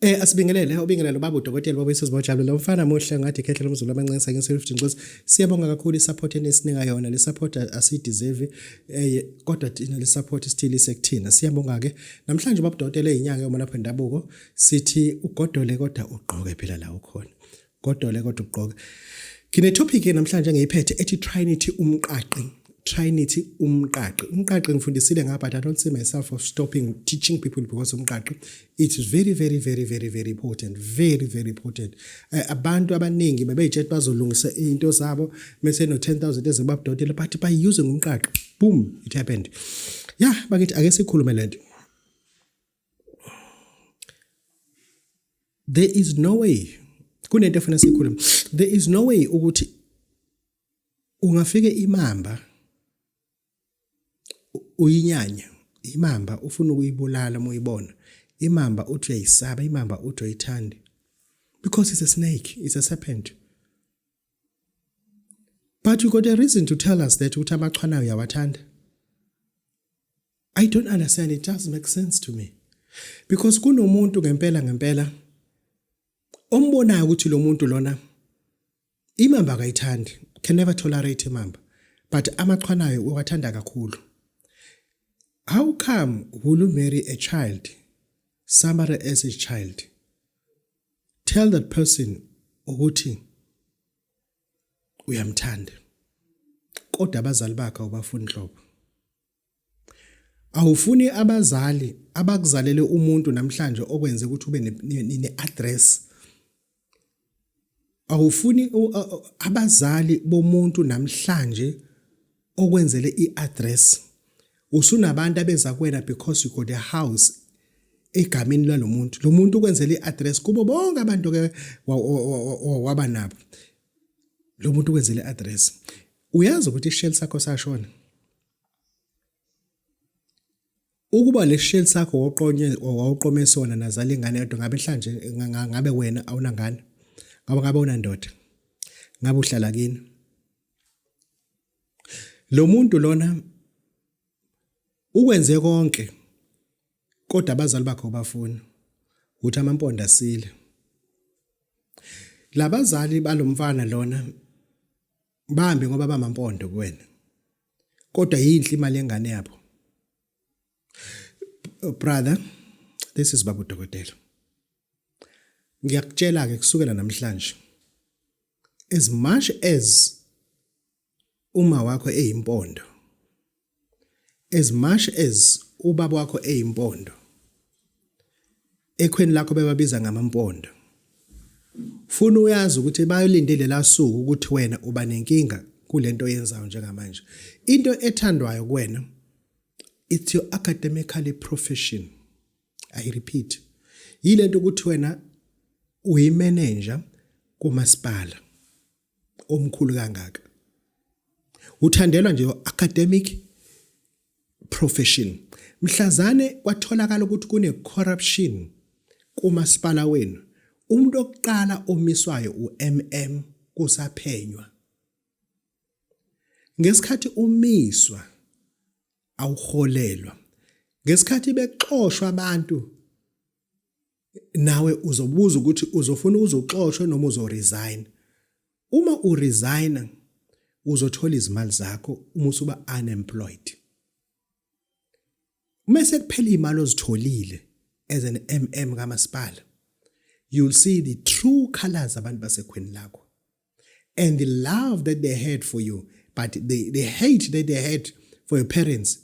Ubingelele ubaba udokotela baba isizibojalo lo mfana muhle ngathi ikhehlela umzulu abancane sakin 15 Nkosi siyabonga kakhulu isupport enisinika yona le support asideserve kodwa thina le support still isekuthina siyabonga ke namhlanje baba udokotela ezinyanga yoma lapha endabuko sithi ugodole kodwa ugqoke phela la ukhona godole kodwa ugqoke kine topic namhlanje ngiyiphethe ethi Trinity umqaqi umqaqi ngifundisile ngapha but I don't see myself of stopping teaching people because umqaqi it is very important very important abantu abaningi bebeyitshela bazolungisa into zabo mase no 10,000 ezibabudodela but by using umqaqi boom it happened bakithi ake sikhulume lento there is no way kunento efuna sikhulume there is no way ukuthi ungafike imamba uyinyanya imamba ufuna ukuyibulala moyibona imamba uthi uyayisaba imamba uthi uyithanda because it's a snake it's a serpent but you got a reason to tell us that uthi amachwana uyawathanda I don't understand it doesn't make sense to me because kunomuntu ngempela ombonayo ukuthi lo muntu lona imamba akayithandi can never tolerate imamba but amachwanayo uwathanda kakhulu. How come will you marry a child, somebody else's child? Tell that person ukuthi uyamthanda. Kodwa abazali bakhe ubafuna inhlobo. Awufuni abazali abakuzalele umuntu namhlanje okwenze ukuthi ube ne-address. Awufuni abazali bomuntu namhlanje okwenzele i-address. Usunabantu abeza kuwena because you got a house egameni lalomuntu lo muntu ukwenzele i-address kubo bonke abantu ke wabanabo lo muntu ukwenzele i-address uyazi ukuthi ishell sakho sashona ukuba le shell sakho wawuqome sona nazali ingane yodwa ngabe mhlanje ngabe wena awunangane ngabe unandoda ngabe uhlala kini lo muntu lona ukwenze konke kodwa abazali bakho bafuna uthi amampondo asile labazali balomfana lona bahambe ngoba bamampondo kuwena kodwa yinhle imali engane yabo brother this is baba udokotela ngiyakutshela ke kusukela namhlanje as much as uma wakho eyimpondo as much as ubaba wakho eyimpondo ekhweni lakho bebabiza ngamampondo funa uyazi ukuthi bayolindele la suku ukuthi wena uba nenkinga kulento oyenzayo njengamanje into ethandwayo kuwena it's your academically profession I repeat yilento ukuthi wena uyimanager kumasipala omkhulu kangaka uthandelwa nje academic profession mhlazane kwatholakala ukuthi kune corruption kumasipala wenu umuntu oqala omiswayo uMM kusaphenywa ngesikhathi umiswa awuholelwa ngesikhathi bexoshwa abantu nawe uzobuza ukuthi uzofuna uzoxoshwa noma uzoresign uma uresign uzothola izimali zakho uma usuba unemployed mase kuphela imali ozitholile as an MM kamasipala you'll see the true colors abantu basekhweni lakho and the love that they had for you but the hate that they had for your parents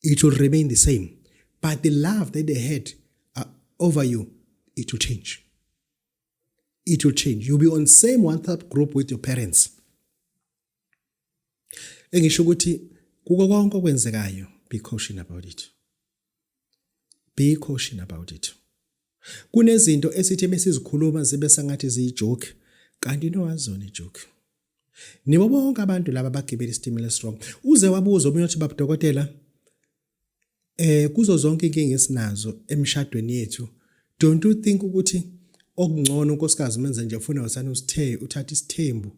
it will remain the same but the love that they had over you it will change you'll be on same WhatsApp group with your parents engisho ukuthi kuko konke okwenzekayo be cautious about it kunezinto esithi mesizikhuluma zibe sangathi ziyijoke kanti inowazona ijoke nibo bonke abantu laba bagibela isitimela strong uze wabuza omunye uthi baba dokotela kuzo zonke inkinga esinazo emshadweni yethu don't you think ukuthi okungcono unkosikazi menze nje ufuna usana usithe uthatha isithembu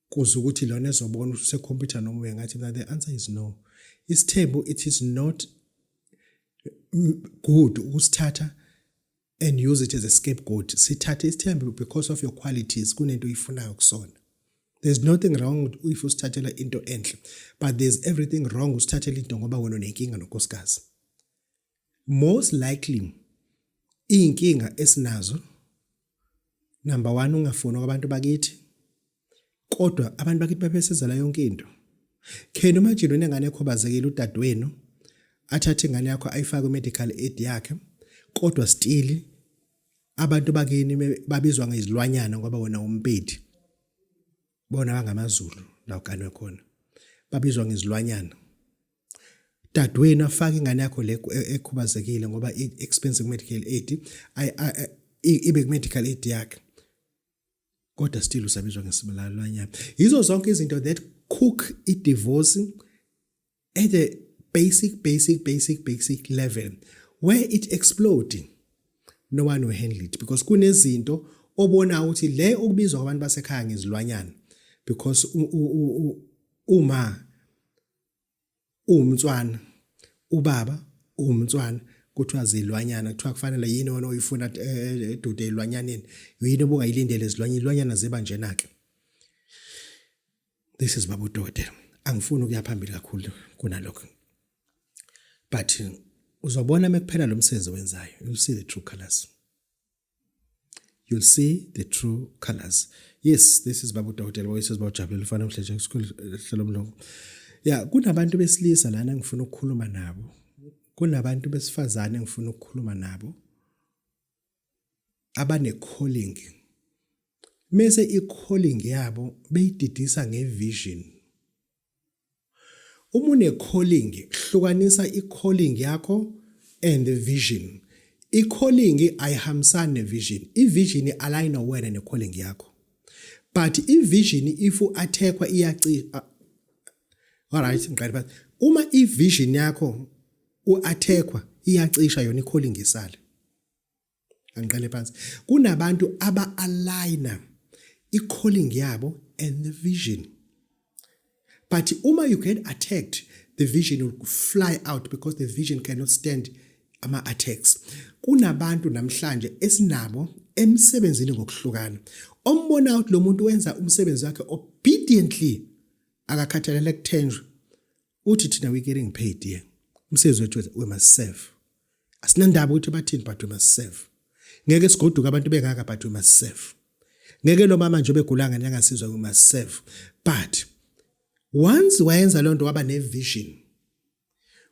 kuze ukuthi lona ezobona use computer noma uyengathi the answer is no isithembu it is not good ukusithatha and use it as a scapegoat. Sithathe isithembu because of your qualities kunento uyifunayo kusona. There's nothing wrong if usithathela into enhle, but there's everything wrong usithathela into ngoba wena unenkinga nonkosikazi. Most likely inkinga esinazo, number 1, ungafuni abantu bakithi, kodwa abantu bakithi baphesezela yonke into. Khena imagine unengane ekhubazekile udadewenu athathe ingane yakho ayifake medical aid yakhe, kodwa still abantu bakini babizwa ngezilwanyana ngoba wona umpedi. Bona bangamaZulu la ukanwe khona. Babizwa ngezilwanyana. Dadewenu afake ingane yakho le ekhubazekile ngoba expensive medical aid ibe medical aid yakhe. Kodwa still usabizwa ngesibalanyana. Yizo zonke izinto that cook divorce at a basic level where it exploding. No one will handle it because kunezinto obona ukuthi le okubizwa kwabantu basekhaya ngezilwanyana because uma umntwana ubaba umntwana kuthiwa zilwanyana kuthiwa kufanele yini wena oyifuna edude elwanyaneni yini obungayilindele izilwanyana ziba njena ke. This is Babu Dokotela. Angifuni ukuya phambili kakhulu kunalokho. But uzobona mekuphela lo msebenzi wenzayo, you'll see the true colors. You'll see the true colors. Yes, this is Babu Dokotela. Voices about Jabulani ufana mhleje school hlelo mlongo. Yeah, kunabantu besilisa lana engifuna ukukhuluma nabo. Kunabantu besifazane engifuna ukukhuluma nabo. Abane calling. Mase i-calling yabo beyididisa ngevision. Uma une calling, hlukanisa i-calling yakho and the vision. I-calling ayihambisani nevision. I-vision align wena ne-calling yakho. But i-vision if u-attackwa iyacisha. Alright, ngiqala. Uma i-vision yakho u-attackwa iyacisha yona i-calling isale. Angiqale phansi. Kunabantu aba-aligna i-calling yabo and the vision. But uma you get attacked, the vision will fly out because the vision cannot stand ama-attacks. Kunabantu namhlanje esinabo emsebenzini ngokuhlukana. Ombona ukuthi lo muntu wenza umsebenzi wakhe obediently akakhathalele kuthenjwe. Uthi thina we getting paid here. Umsebenzi wethu we must serve. Asinandaba ukuthi bathini but we must serve. Ngeke sigoduka abantu bengaka but we must serve. Ngeke lo mama nje begulanga njengasizwa we must serve. But once wayenza lonto waba ne-vision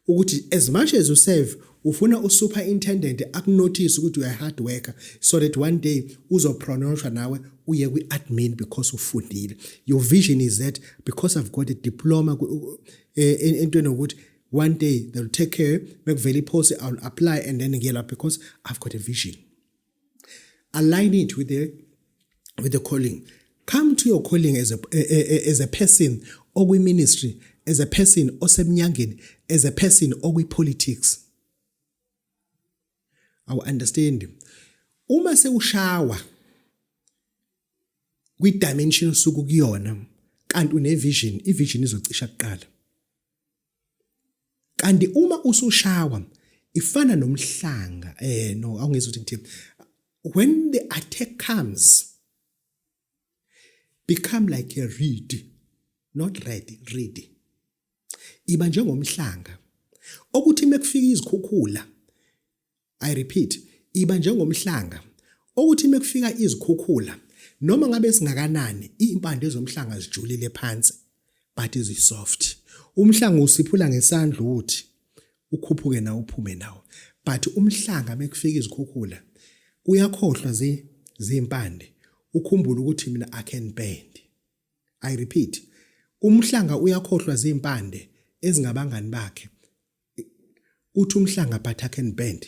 ukuthi as much as you serve ufuna usuperintendent akunotice ukuthi you are hard worker so that one day uzopronounce nawe uye kwi-admin because ufundile. Your vision is that because I've got a diploma into nokuthi one day they'll take care mekuvela ipost I'll apply and then ngiyela because I've got a vision. Align it with the calling. Come to your calling as a person or ministry, as a person osemnyangeni, as a person or politics. I will understand. Uma sewushawa kwi-dimension osuku kuyona kanti une-vision, i-vision izocisha kuqala. Kanti uma usushawa ifana nomhlanga no awungizwa ukuthi ngithini. When the attack comes, become like a reed, not red, reed. Iba njengomhlanga. Okuthi mekufika izikhukhula, I repeat, iba njengomhlanga. Okuthi mekufika izikhukhula, noma ngabe singakanani, impande zomhlanga zijulile phansi, but izisoft. Umhlanga usiphula ngesandla uthi ukhuphuke nawo uphume nawo. But umhlanga mekufika izikhukhula, uyakhohlwa zimpande. Ukhumbula ukuthi mina I can bend. I repeat, umhlanga uyakhohlwa zimpande ezingabangani bakhe. Uthi umhlanga but I can bend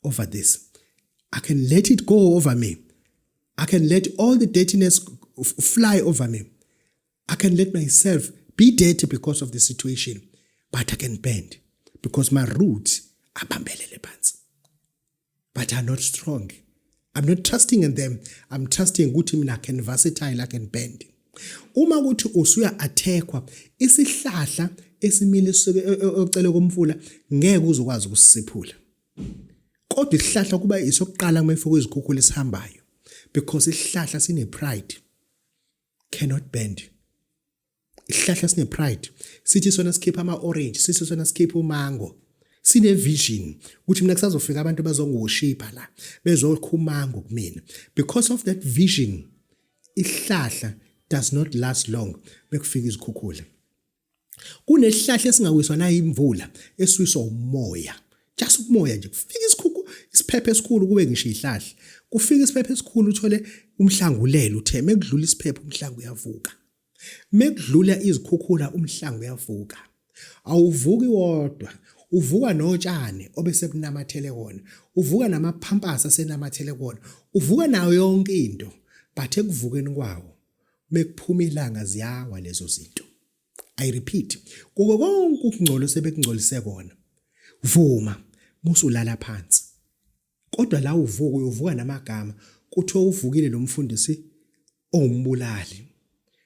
over this. I can let it go over me. I can let all the dirtiness fly over me. I can let myself be dirty because of the situation, but I can bend because my roots are bambelele phansi. But I'm not strong. I'm not trusting in them. I'm trusting ukuthi mina I can versatile, I can bend. Uma ukuthi usuya attackwa isihlahla esimile ocele komfula ngeke uzokwazi ukusiphula. kodwa isihlahla kuba isokuqala mayifika izikhukhula esihambayo because isihlahla sine pride, cannot bend. Isihlahla sine pride, sithi sona sikhipha ama-orange, sithi sona sikhipha umango, sine vision ukuthi mina kusazofika abantu bazongiwushipha la bezokha umango kumina. Because of that vision, isihlahla does not last long bekufika izikhukhula. Kunesihlahla esingawiswa nayo imvula esiwiswa umoya, just umoya nje kufika isiphepho esikhulu kube ngisho ihlahla, kufika isiphepho esikhulu uthole umhlanga ulele uthe mekudlula isiphepho umhlanga uyavuka, mekudlula izikhukhula umhlanga uyavuka. Awuvuki wodwa, uvuka notshani obese kunamathele wona, uvuka namaphampasi asenamathele wona, uvuka nayo yonke into, but ekuvukeni kwawo mekuphuma ilanga ziyawa lezo zinto. I repeat, kuko konke ukungcola sebekungcolise kona, vuma musulala phansi. Kodwa la uvuka namagama kuthiwa uvukile lo mfundisi owumbulali.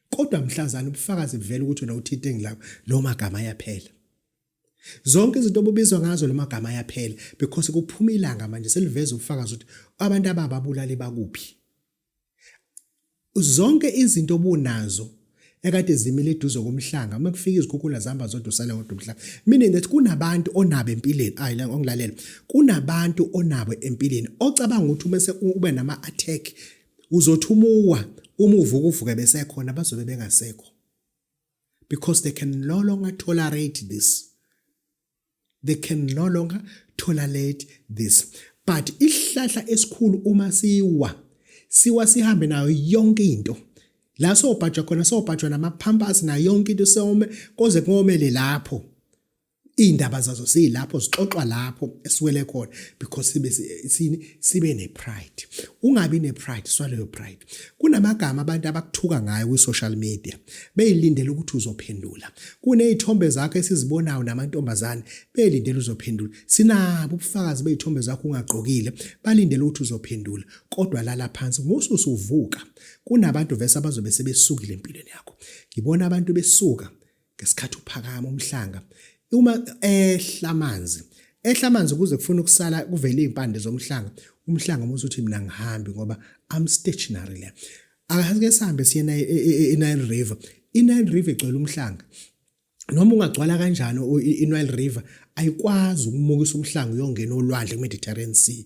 Kodwa mhlazana ubufakazi buvela ukuthi wena uthinte ngilapho lo magama ayaphela. Zonke izinto obubizwa ngazo lo magama ayaphela because kuphuma ilanga manje seliveza ubufakazi ukuthi abantu abababulali bakuphi. Zonke izinto obunazo ekade zimile eduze komhlanga makufika izikhukhula zihamba zodwa usale wodwa umhlanga, meaning that kunabantu onabo empilweni la ongilalela, kunabantu onabo empilweni ocabanga ukuthi mase ube nama attack uzothumuwa uma uvuka besekhona bazobe bengasekho, because they can no longer tolerate this. They can no longer tolerate this. But isihlahla esikhulu uma siwa sihambe nayo yonke into. La sobhajwa khona sobhajwa namaphampasi na yonke into some koze kungomele lapho. Indaba zazo silapho zixoxwa lapho esiwele khona because sibe ne pride. Ungabi ne pride, swallow pride. Kunamagama abantu abakuthuka ngayo ku social media. Beyilindele ukuthi uzophendula. Kunezithombe zakho esizibonayo namantombazane beyilindele uzophendula. Sinabo ubufakazi bezithombe zakho ungaqokile, balindele ukuthi uzophendula. Kodwa lala phansi mususuvuka. Kunabantu vese abazobe sebesukile empilweni yakho. Ngibona abantu besuka ngesikhathi uphakama umhlanga. Uma ehlamanzi kuze kufuna ukusala kuvele impande zomhlanga, umhlanga musu uthi mina ngihambi ngoba I'm stationary la. Akake sihambe siye eNile River. iNile River igcwele umhlanga. Noma ungagcwala kanjani iNile River ayikwazi ukumukisa umhlanga uyongena olwandle eMediterranean Sea.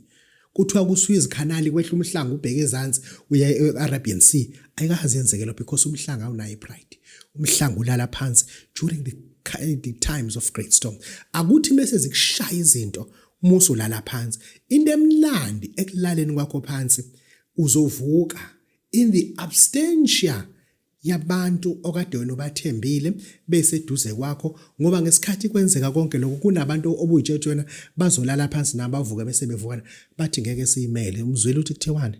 Kuthiwa kuSuez Canal kwehla umhlanga ubheke ezansi uya eArabian Sea, ayikaze yenzekela because umhlanga awunayo pride. Umhlanga ulala phansi during the times of great storm. Akuthi mase zikushaya izinto musu lala phansi, into emlandi ekulaleni kwakho phansi uzovuka in the absentia yabantu okade wena ubathembile beseduze kwakho, ngoba ngesikhathi kwenzeka konke lokho kunabantu obuyitshetshe wena bazolala phansi nabavuka bese bevukana bathi ngeke siyimele. Umzwela uthi kuthewani,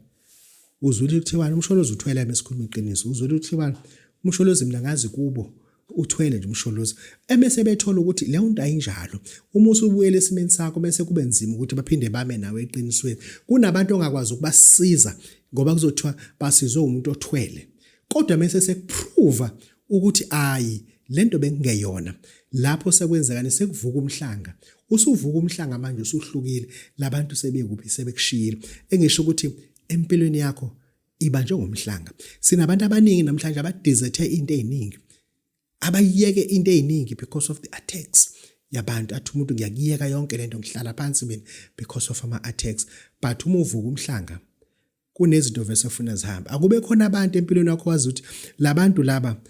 uzwile kuthewani, umsholozi uthwele emesikhuluma iqiniso, uzwile kuthewani, umsholozi mina ngazi kubo uthwele nje umsholozi. Ebese bethola ukuthi leyo nto ayinjalo. Uma usubuyele esimeni sakho bese kube nzima ukuthi baphinde bame nawe eqinisweni. Kunabantu ongakwazi ukubasiza ngoba kuzothiwa basizwe umuntu othwele. Kodwa mase sekuprove ukuthi ayi lento bekungeyona, lapho sekwenzekani sekuvuka umhlanga. Usuvuka umhlanga manje usuhlukile, labantu sebekuphi sebekushiyile. Engisho ukuthi empilweni yakho iba njengomhlanga. Sinabantu abaningi namhlanje abadeserthe into eziningi, abayiyeke into eziningi because of the attacks yabantu. Athi umuntu ngiyakiyeka yonke lento ngihlala phansi mina because of ama attacks. But uma uvuka umhlanga kunezinto vese ufuna zihambe. Akube khona abantu empilweni yakho wazi ukuthi labantu laba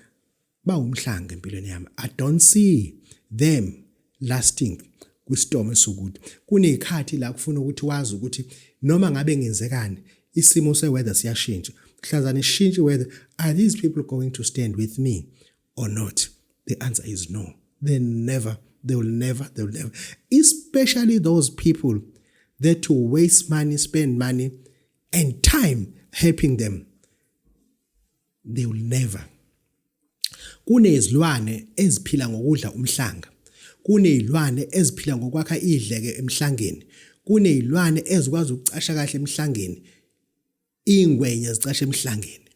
bawumhlanga empilweni yami. I don't see them lasting kwistorm esukude. Kunezikhathi la kufuna ukuthi wazi ukuthi noma ngabe ngenzekani isimo seweather siyashintsha. Mhlazana ishintshe weather, are these people going to stand with me or not? The answer is no. They will never. Especially those people that will waste money, spend money and time helping them. They will never. Kunezilwane eziphila ngokudla umhlanga. Kunezilwane eziphila ngokwakha idleke emhlangeni. Kunezilwane ezikwazi ukucasha kahle emhlangeni. Ingwenya zicashe emhlangeni.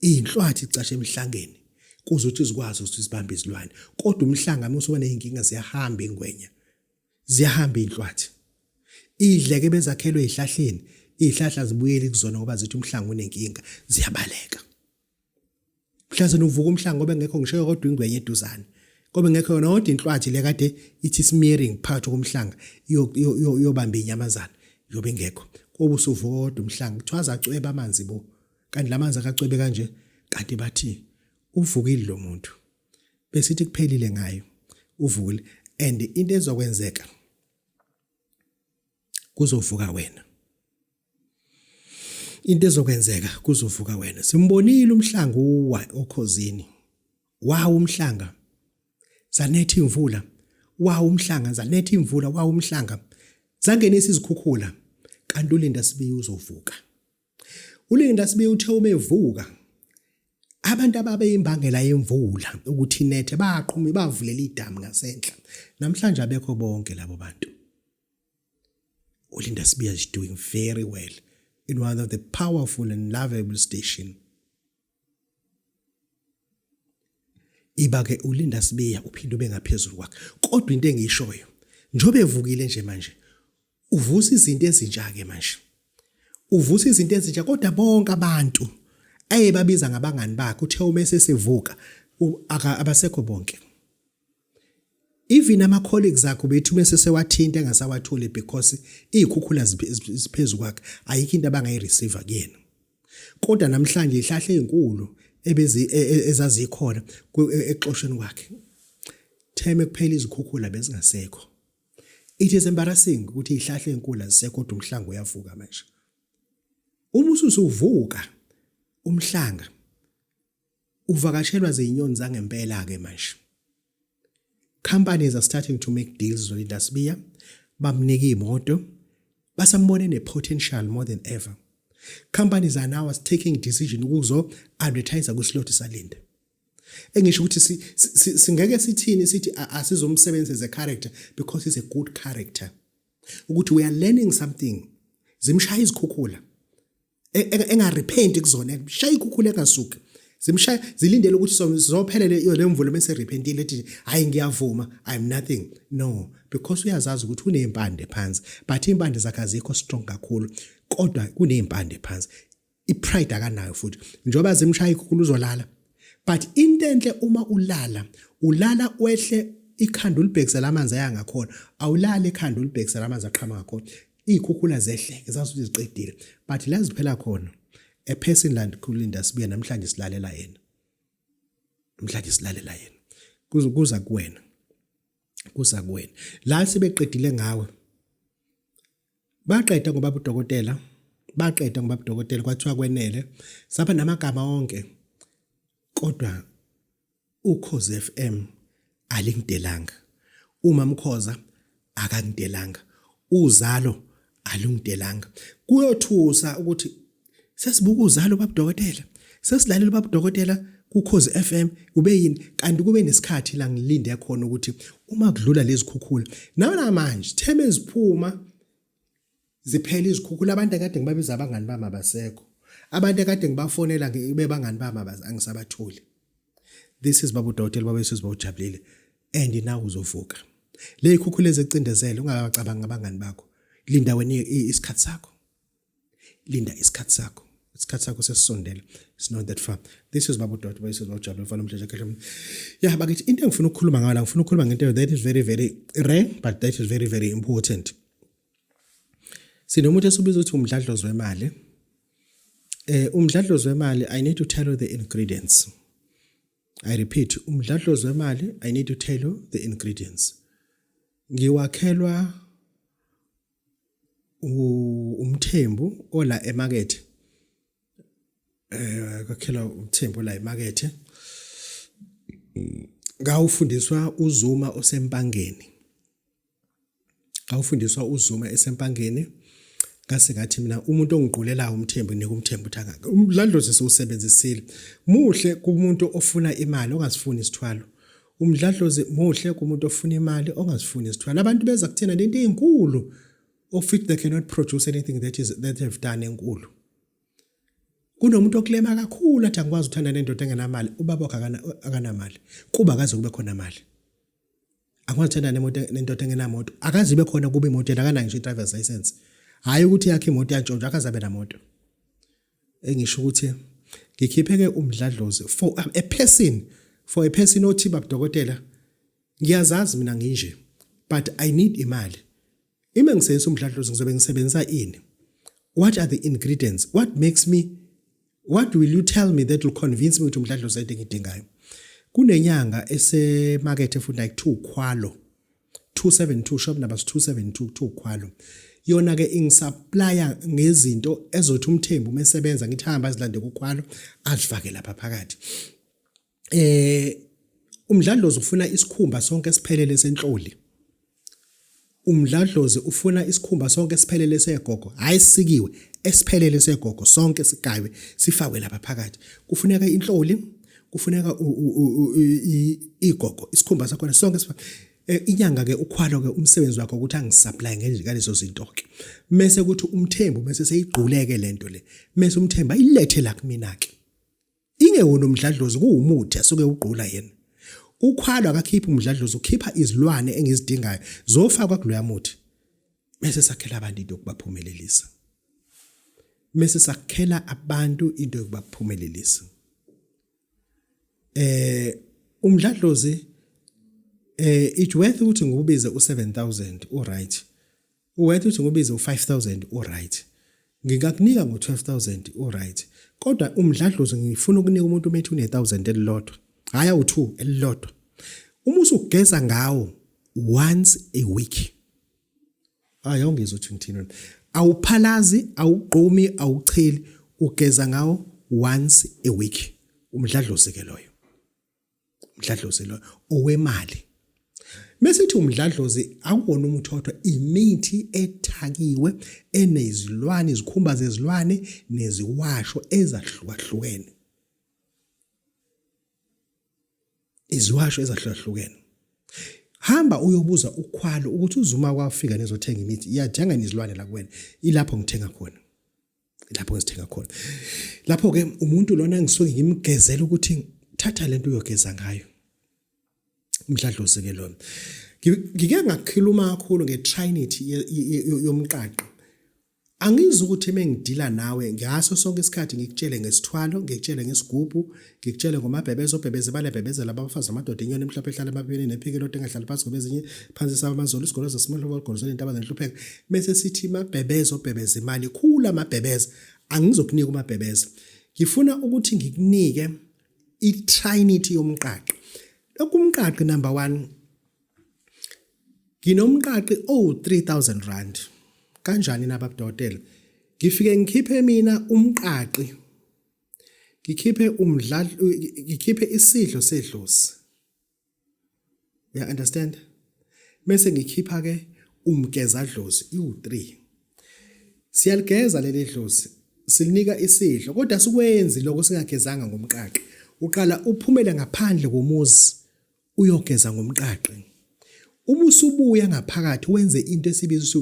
Inhlwathi zicashe emhlangeni. Kuzothi zikwazi ukuthi zibambe izilwane. Kodwa umhlanga mase ubona izinkinga ziyahamba ingwenya. Ziyahamba inhlwathi. idleke bezakhelwe ihlahleni ihlahla zibuyele kuzona ngoba zithi umhlanga unenkinga ziyabaleka mhlaze uvuka umhlanga ngoba ngekho ngisho kodwa ingwenye eduzane ngoba ngekho yona kodwa inhlwathi le kade ithi smearing phakathi komhlanga yobamba inyamazana yobe ngekho kuba usuvuka kodwa umhlanga kuthiwa zacweba amanzi bo kanti lamanzi akacwebe kanje kanti bathi uvukile lo muntu besithi kuphelile ngayo uvukile and into ezokwenzeka kuzovuka wena into ezokwenzeka kuzovuka wena simbonile umhlanga uwa okhozini wawu umhlanga zanetha imvula wawu umhlanga zanetha imvula wawu umhlanga zangenisa izikhukhula kanti uLinda Sibiya uzovuka uLinda Sibiya uthe uma evuka abantu ababe imbangela yemvula ukuthi inethe baqhumi bavulela idamu ngasenhla namhlanje abekho bonke labo bantu uLinda Sibiya is doing very well in one of the powerful and lovable station ibake uLinda Sibiya uphinde ube ngaphezulu kwakhe kodwa into engiyishoyo njobe evukile nje manje uvusa izinto ezintsha ke manje uvusa izinto ezintsha kodwa bonke abantu babiza ngabangani bakhe uthe uma sesevuka abasekho bonke even ama colleagues akho bethu bese sewathinta engasawatholi because izikhukhula ziphezulu kwakhe ayikho into abangayireceive kuyena kodwa namhlanje ihlahla ezinkulu ezazikhona exosheni kwakhe theme kuphela izikhukhula bezingasekho it is embarrassing ukuthi ihlahla ezinkulu azisekho kodwa umhlanga uyavuka manje uma usuvuka umhlanga uvakashelwa zezinyoni zangempela ke manje companies are starting to make deals with uLinda Sibiya bamnika imoto basambone nepotential more than ever companies are now taking decision ukuzo advertise kuslot salinda engisho ukuthi singeke sithini sithi asizomsebenzisa character because he's a good character ukuthi we are learning something zimshaya izikhukhula engarepent kuzona shaya ikhukhula engasuki zimshaya zilindele ukuthi sizophelele le mvulo bese repentile ethi hayi ngiyavuma I'm nothing no because uyazazi ukuthi unempande phansi but impande zakhe azikho strong kakhulu kodwa kunempande phansi ipride akanayo futhi njoba zimshaya ikhukhula uzolala but into enhle uma ulala wehle ikhanda ulibhekisela amanzi ayangakhona awulala ikhanda ulibhekisela amanzi aqhama ngakhona izikhukhula zehleke zathi ziqedile but la ziphela khona ePersonland kuLinda Sibiya namhlanje silalela yena kuza kuwena la sebeqedile ngawe baqeda ngoba udokotela kwathiwa kwenele saba namagama onke kodwa uKhozi FM alingidelanga uma Mkhoza akangidelanga uzalo alungidelanga kuyothusa ukuthi sesibuka uzalo babudokotela sesilalela babudokotela kuKhozi FM kube yini kanti kube nesikhathi la ngilinde khona ukuthi uma kudlula lezi khukhula nawe manje theme ziphuma ziphela izikhukhula abantu akade ngibabiza abangani bami abasekho abantu akade ngibafonela bebangani bami angisabatholi this is babudokotela babesizwe bawujabulile and now uzovuka le ikhukhula ezicindezele ungabacabanga abangani bakho linda wena isikhathi sakho sesisondela it's not that far this is babudokotela babesizwe bawujabulile mfana umdletshe kahle yeah bakithi into engifuna ukukhuluma ngayo la ngifuna ukukhuluma ngento that is very very rare but that is very very important sinomuntu esibiza ukuthi umdladlozi wemali umdladlozi wemali I need to tell you the ingredients I repeat umdladlozi wemali I need to tell you the ingredients ngiwakhelwa umthembu ola emarket kwakhelwa umthembu la emarket ngawufundiswa uZuma osempangeni esempangeni ngase ngathi mina umuntu ongiqulela umthembu nekumthembu uthangaka umdladlozi sewusebenzisile muhle kumuntu ofuna imali ongasifuni isithwalo umdladlozi muhle kumuntu ofuna imali ongasifuni isithwalo abantu beza kuthina lento ezinkulu of which they cannot produce anything that have done enkulu kunomuntu oklema kakhulu athi angikwazi ukuthanda nendoda engenamali ubaba wakhe akanamali kuba akaze kube khona imali angithanda nendoda engenamoto akaze ibe khona kuba imoto akanayo nje i-driver's license hayi ukuthi yakhe imoto yantshontsha akazabe namoto engisho ukuthi ngikhipheke umdladlozi for a person othi babudokotela ngiyazazi mina nginje but I need imali ime ngisebenzisa umdladlozi ngizobe ngisebenzisa ini what are the ingredients what will you tell me that will convince me ukuthi umdladlozi into engidingayo kunenyanga esemarket efuna like 2 khwalo 272 shop number 272 khwalo yona ke ingisupplya ngezinto ezothi umthembu umesebenza ngithi hamba azilande kukhwalo azifake lapha phakathi umdladlozi ufuna isikhumba sonke esiphelele senhloli umdladlozi ufuna isikhumba sonke esiphelele segogo hayi sikiwe esiphelele segogo sonke sigaywe sifakwe lapha phakathi kufuneka inhloli kufuneka igogo isikhumba sakho sonke inyanga ke ukhwalo ke umsebenzi wakho ukuthi angisupply ngalezo zinto ke mase ukuthi umthembu mase seyigquleke lento le mase umthembu ayilethe la kumina ke ingewona umdladlozi kuwumuthi asuke ugqula yena ukhwalo akakhipha umdladlozi ukhipha izilwane engizidingayo zofakwa kuloya muthi mase sakhela abantu into yokubaphumelelisa mase sakhela abantu into yokubaphumelelisa umdladlozi it worth ukuthi ngubize u7000 alright worth ukuthi ngubize u5000 alright ngikakunika ngo12000 alright kodwa umdladlozi ngifuna ukunika umuntu umethu une1000 elilodwa hayi u2 elilodwa uma usugeza ngawo once a week ayongeza uthi ngithini awuphalazi awugqumi awucheli ugeza ngawo once a week umdladlozi ke loyo umdladlozi lo owemali mesithi umdladlozi akuwona umthotho imithi ethakiwe enezilwane izikhumba zezilwane neziwasho ezahlukahlukene iziwasho ezahlukahlukene hamba uyobuza ukhwalo ukuthi uzuma kwafika nezothenga imithi iyadinga nezilwane la kuwena ilapho ngithenga khona lapho ke umuntu lona ngisuke ngimgezela ukuthi thatha lento uyogeza ngayo umdladlozi ke lona ngike ngakhuluma kakhulu ngeTrinity yomqaqo angizwe ukuthi mengidila nawe ngaso sonke isikhathi ngikutshele ngesithwalo ngikutshele ngesigubhu ngikutshele ngomabhebezo balebhebezela abafazi amadoda inyoni emhlophe ehlala emabini nephikelo engahlali phansi ngobezinye phansi sabamazolo isigolo zasimahlo bagolozela intaba zenhlupheko bese sithi mabhebezo bhebeza imali khula amabhebeza angizokunika umabhebeza ngifuna ukuthi ngikunike iTrinity yomqaqo lokumqaqi number 1 nginomqaqi 3000 rand kanjani nababudokotela ngifike ngikhiphe mina umqaqi ngikhiphe isidlo sedlozi you understand bese ngikhipha ke umgezadlozi u3 siyaligeza leli dlozi silinika isidlo kodwa sikwenzi lokho singagezanga ngomqaqi uqala uphumele ngaphandle komuzi uyogeza ngomqaqi uma usubuya ngaphakathi wenze into esibiza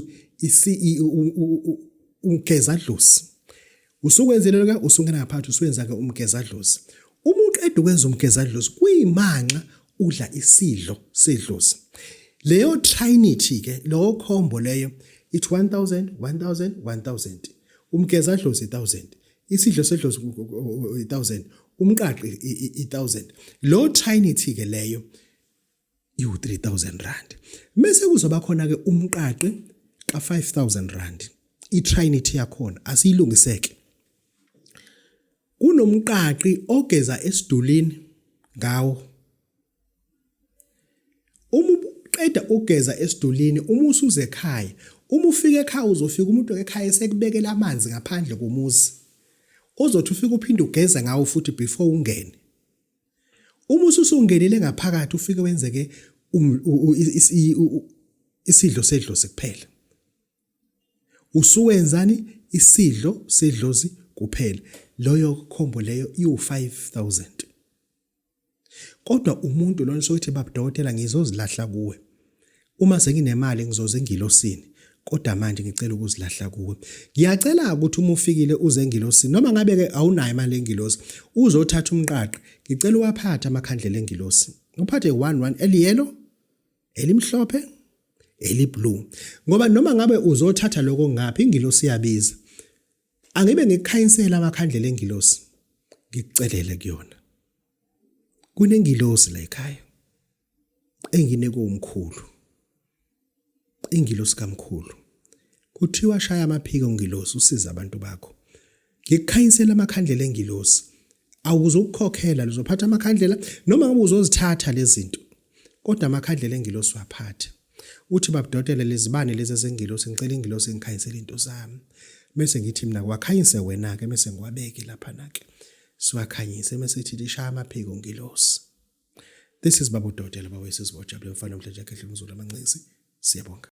umgezadlozi usukwenzela ke usungena ngaphakathi usuwenza ke umgezadlozi uma uqeda ukwenza umgezadlozi kuyimanqa udla isidlo sedlozi leyo Trinity ke lo combo leyo it's 1000 umgezadlozi 1000 isidlo sedlozi 1000 umqaqi 1000 lo Trinity ke leyo u3000 rand bese kuzoba khona ke umqaqi ka 5000 rand iTrinity yakhona asiyilungiseke kunomqaqi ogeza esidulini ngawo uma uqeda ugeza esidulini uma usuze ekhaya uma ufika ekhaya uzofika umuntu ekhaya esekubekela amanzi ngaphandle komuzi ozothi ufike uphinde ugeza ngawo futhi before ungene uma ususungenile ngaphakathi ufike wenzeke isidlo sedlozi kuphela usuwenzani isidlo sedlozi kuphela loyo combo leyo u5000 kodwa umuntu lona sokuthi babudokotela ngizozilahla kuwe uma senginemali ngizoze ngilosini kodwa manje ngicela ukuzilahla kuwe ngiyacela ukuthi uma ufikile uze ngilosini noma ngabe ke awunayo imali engilosi uzothatha umqaqi ngicela uwaphathe amakhandlela engilosi uphathe 11 eliyelo elimhlophe, eliblue. Ngoba noma ngabe uzothatha lokho ngaphi ingilosi iyabiza. Angibe ngikukhanyisela amakhandlela engilosi. Ngikucelele kuyona. Kunengilosi la ekhaya. Engineke umkhulu. Ingilosi kaMkhulu. Kuthiwa shaya amaphiko ngilosi usiza abantu bakho. Ngikukhanyisela amakhandlela engilosi. Awuzokukhokhela uzophatha amakhandlela noma ngabe uzozithatha lezi zinto. Kodwa amakhandlela engilosi waphathe. Uthi babudodela lezibane lezi ezengilosi ngicela ingilosi ngikhanyisele into zami. Bese ngithi mina kwakhanyise wena ke bese ngiwabeke lapha nake. Siwakhanyise bese sithi shaya amaphiko ngilosi. This is Babu Dodela bawesizibojabule mfana namhlanje ekhehla umzulu amancisi. Siyabonga.